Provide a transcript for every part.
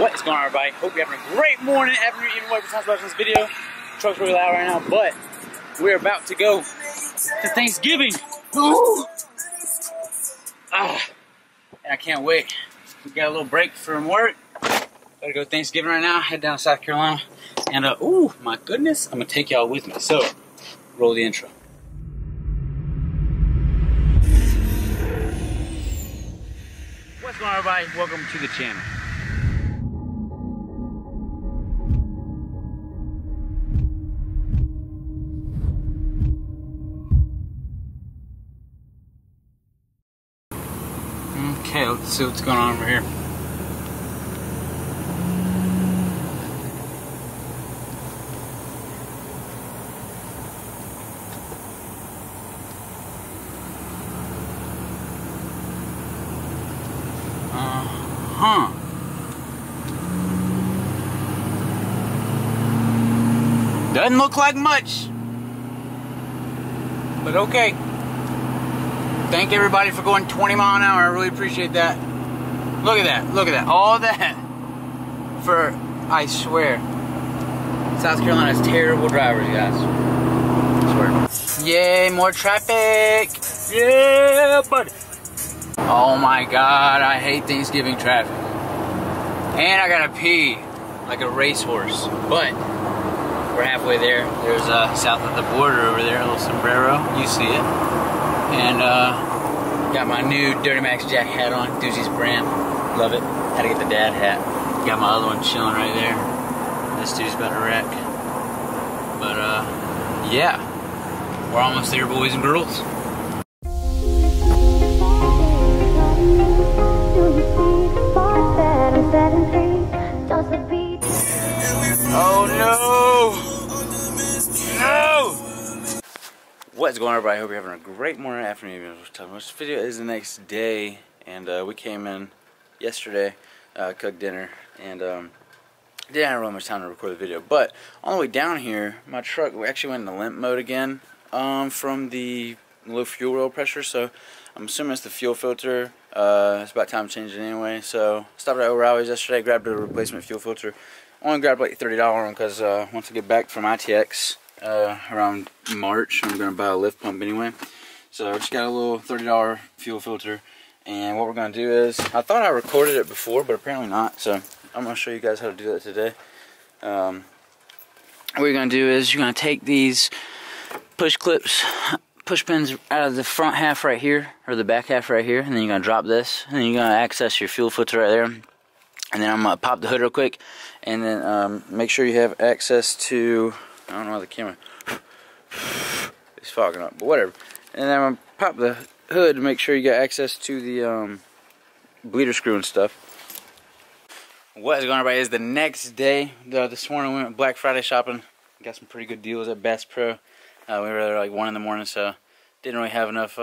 What is going on, everybody? Hope you're having a great morning, afternoon, evening, whatever time's watching this video. Truck's really loud right now, but we're about to go to Thanksgiving. Ooh. And I can't wait. We got a little break from work. Gotta go Thanksgiving right now. Head down to South Carolina. And ooh, my goodness, I'm gonna take y'all with me. So, roll the intro. What's going on, everybody? Welcome to the channel. Okay, let's see what's going on over here. Doesn't look like much, but okay. Thank everybody for going 20 miles an hour. I really appreciate that. Look at that. Look at that. All that for, I swear, South Carolina's terrible drivers, guys. I swear. Yay, more traffic. Yeah, buddy. Oh my God, I hate Thanksgiving traffic. And I gotta pee like a racehorse. But we're halfway there. There's south of the border over there, a little sombrero. You see it. And got my new Dirty Max Jack hat on, Doozy's brand. Love it. Had to get the dad hat. Got my other one chilling right there. This dude's about to wreck. But yeah, we're almost there, boys and girls. Oh no! No! What's going on, everybody? I hope you're having a great morning, afternoon, evening. This video is the next day, and we came in yesterday, cooked dinner, and didn't have really much time to record the video. But on the way down here, my truck, we actually went into limp mode again from the low fuel oil pressure, so I'm assuming it's the fuel filter. It's about time to change it anyway, so stopped at O'Reilly's yesterday, grabbed a replacement fuel filter. Only grabbed like $30 one because once I get back from ITX around March, I'm going to buy a lift pump anyway. So I just got a little $30 fuel filter, and what we're going to do is, I thought I recorded it before, but apparently not, so I'm going to show you guys how to do that today. What you're going to do is, you're going to take these push clips, push pins out of the front half right here, or the back half right here, and then you're going to drop this, and then you're going to access your fuel filter right there. And then I'm going to pop the hood real quick, and then make sure you have access to, I don't know how the camera is fogging up, but whatever. And then I'm going to pop the hood to make sure you got access to the bleeder screw and stuff. What is going on, everybody? Is the next day. This morning we went Black Friday shopping. Got some pretty good deals at Bass Pro. We were there like 1 in the morning, so didn't really have enough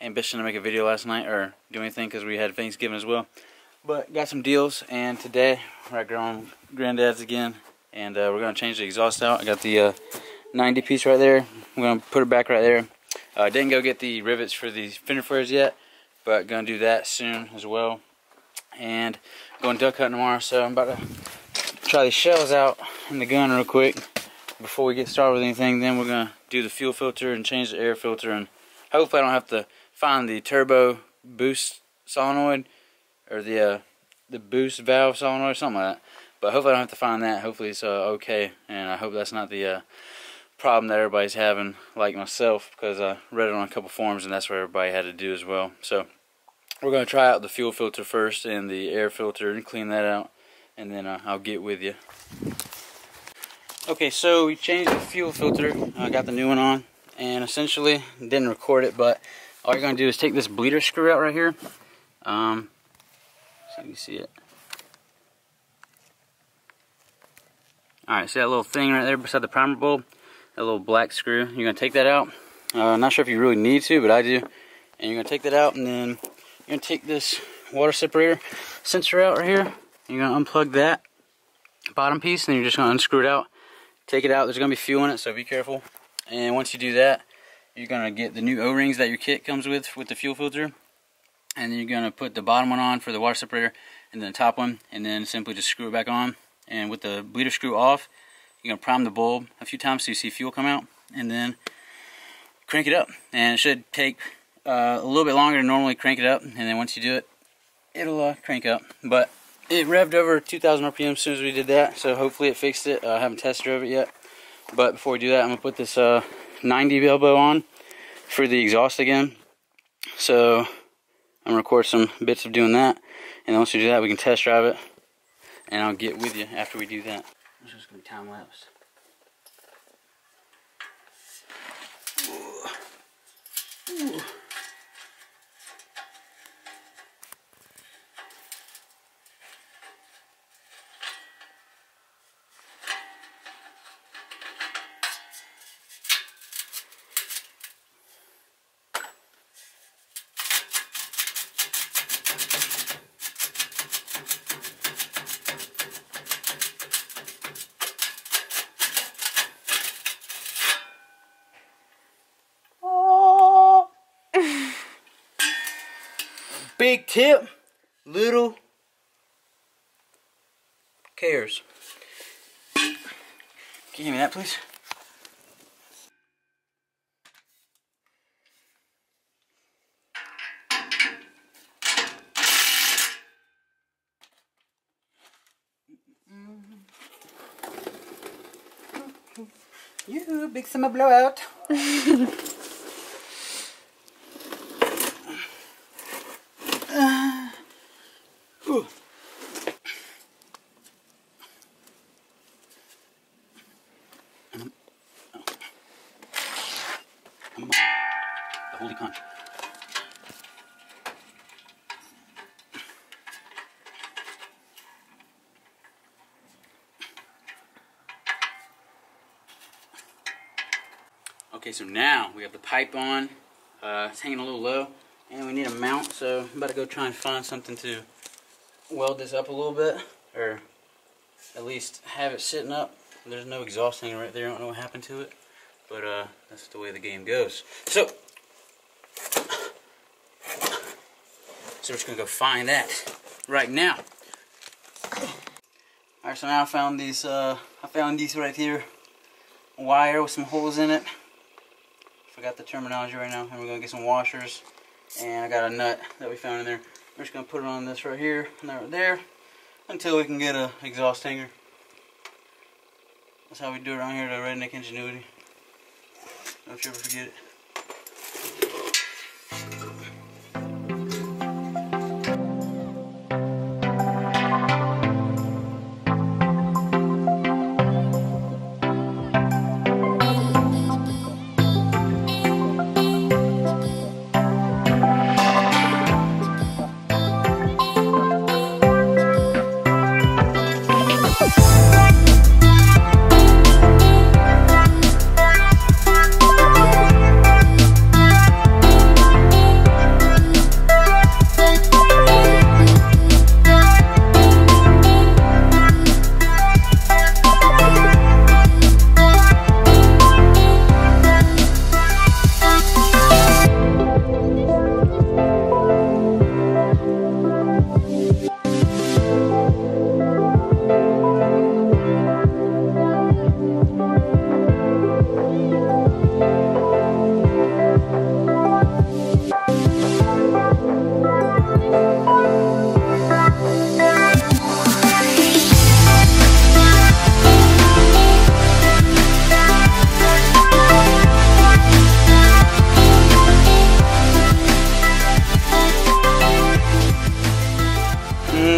ambition to make a video last night or do anything because we had Thanksgiving as well. But got some deals, and today we're at Granddad's again, and we're going to change the exhaust out. I got the 90 piece right there. I'm going to put it back right there. Didn't go get the rivets for the fender flares yet, but going to do that soon as well. And going duck hunting tomorrow, so I'm about to try these shells out in the gun real quick before we get started with anything. Then we're going to do the fuel filter and change the air filter, and hopefully I don't have to find the turbo boost solenoid or the boost valve solenoid or something like that. But hopefully I don't have to find that. Hopefully it's okay, and I hope that's not the problem that everybody's having like myself, because I read it on a couple forums and that's what everybody had to do as well. So we're going to try out the fuel filter first and the air filter and clean that out, and then I'll get with you. Okay, so we changed the fuel filter. I got the new one on, and essentially didn't record it, but all you're going to do is take this bleeder screw out right here. So you can see it. Alright, see that little thing right there beside the primer bulb? That little black screw. You're going to take that out. I'm not sure if you really need to, but I do. And you're going to take that out, and then you're going to take this water separator sensor out right here. You're going to unplug that bottom piece, and then you're just going to unscrew it out. Take it out. There's going to be fuel in it, so be careful. And once you do that, you're going to get the new O-rings that your kit comes with the fuel filter. And then you're going to put the bottom one on for the water separator, and then the top one, and then simply just screw it back on. And with the bleeder screw off, you're gonna prime the bulb a few times so you see fuel come out, and then crank it up. And it should take a little bit longer to normally crank it up, and then once you do it, it'll crank up. But it revved over 2,000 RPM as soon as we did that, so hopefully it fixed it. I haven't test drove it yet, but before we do that, I'm gonna put this 90 elbow on for the exhaust again. So I'm gonna record some bits of doing that, and then once we do that, we can test drive it, and I'll get with you after we do that. It's just gonna be time lapse. Ooh. Big tip, little cares. Can you give me that, please? You big summer blowout. Holy conch. Okay, so now we have the pipe on. It's hanging a little low, and we need a mount, so I'm about to go try and find something to weld this up a little bit, or at least have it sitting up. There's no exhaust hanging right there. I don't know what happened to it, but that's the way the game goes. So we're just gonna go find that right now. Alright, so now I found these right here, wire with some holes in it. Forgot the terminology right now. And we're gonna get some washers, and I got a nut that we found in there. We're just gonna put it on this right here and that right there until we can get a exhaust hanger. That's how we do it around here at Redneck Ingenuity. Don't you ever forget it.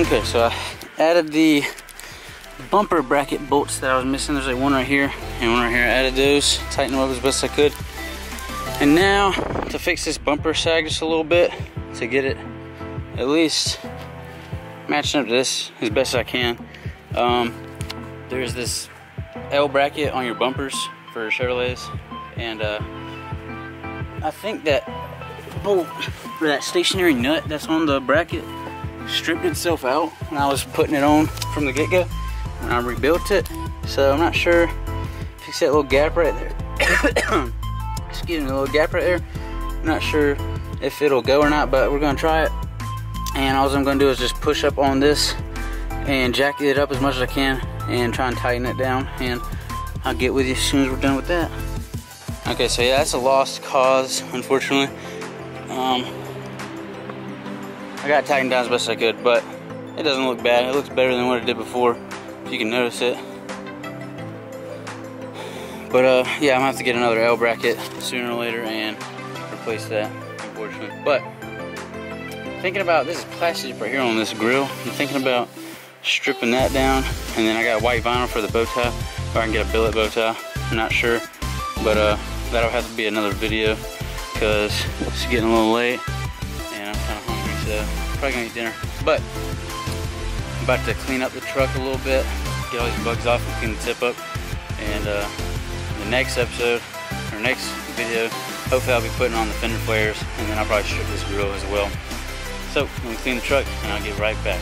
Okay, so I added the bumper bracket bolts that I was missing. There's like one right here and one right here. I added those, tightened them up as best I could. And now to fix this bumper sag just a little bit, to get it at least matching up to this as best as I can. There's this L bracket on your bumpers for Chevrolets, and I think that bolt, or that stationary nut that's on the bracket, stripped itself out when I was putting it on from the get-go when I rebuilt it. So I'm not sure. Fix that little gap right there. Excuse me, a little gap right there. I'm not sure if it'll go or not, but we're gonna try it. And all I'm going to do is just push up on this and jack it up as much as I can and try and tighten it down, and I'll get with you as soon as we're done with that. Okay, so yeah, that's a lost cause, unfortunately. I got it tightened down as best I could, but it doesn't look bad. It looks better than what it did before, if you can notice it. But yeah, I'm gonna have to get another L bracket sooner or later and replace that, unfortunately. But thinking about, this is plastic right here on this grill. I'm thinking about stripping that down, and then I got white vinyl for the bow tie, or I can get a billet bow tie. I'm not sure, but that'll have to be another video because it's getting a little late and I'm kind of hungry, so probably gonna eat dinner. But I'm about to clean up the truck a little bit, get all these bugs off and clean the tip up, and the next episode, or next video, hopefully I'll be putting on the fender flares, and then I'll probably strip this grill as well. So, let me clean the truck and I'll get right back.